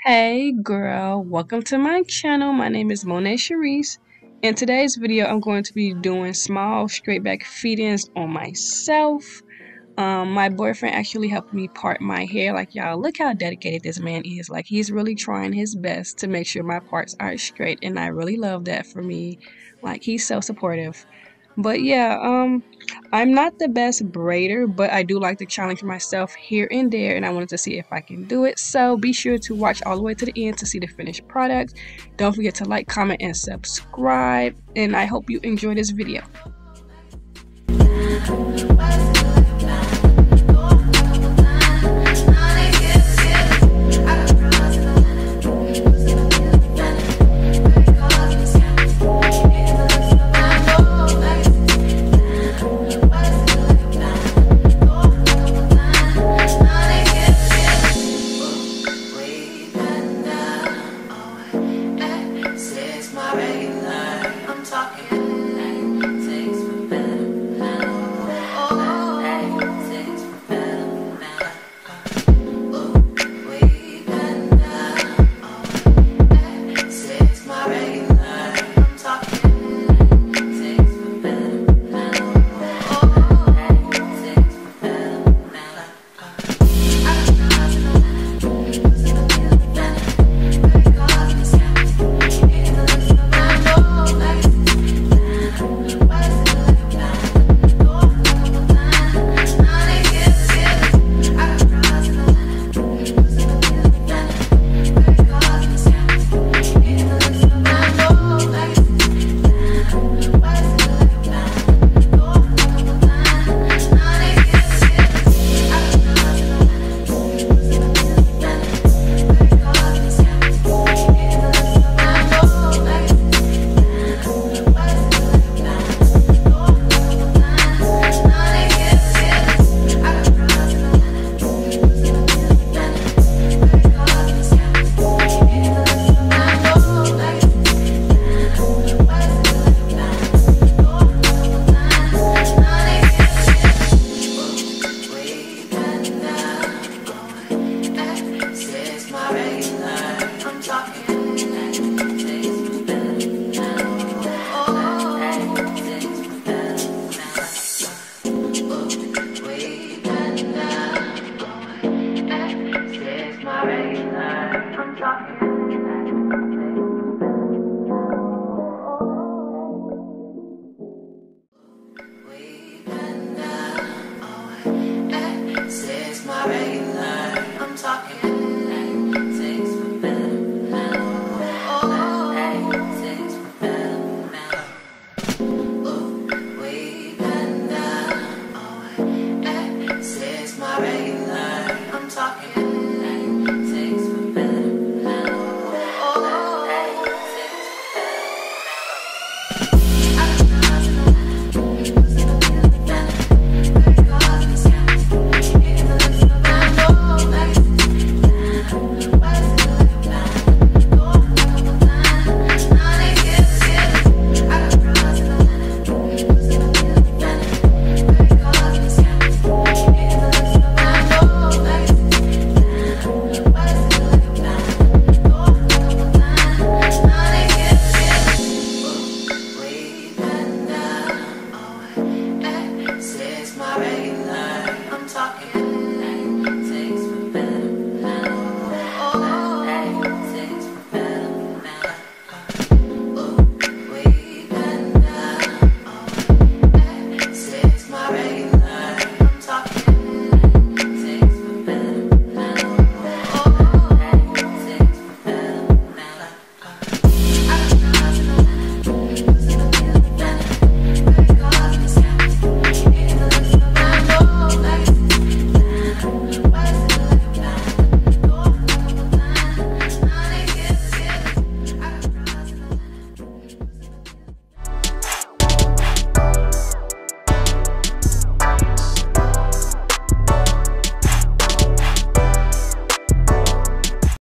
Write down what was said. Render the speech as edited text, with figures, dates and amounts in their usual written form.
Hey girl, welcome to my channel. My name is monaesharese. In today's video, I'm going to be doing small straight back feed-ins on myself. My boyfriend actually helped me part my hair. Like, y'all, look how dedicated this man is. Like, he's really trying his best to make sure my parts are straight, and I really love that for me. Like, he's so supportive. But yeah, I'm not the best braider, but I do like to challenge myself here and there, and I wanted to see if I can do it. So be sure to watch all the way to the end to see the finished product. Don't forget to like, comment, and subscribe, and I hope you enjoy this video.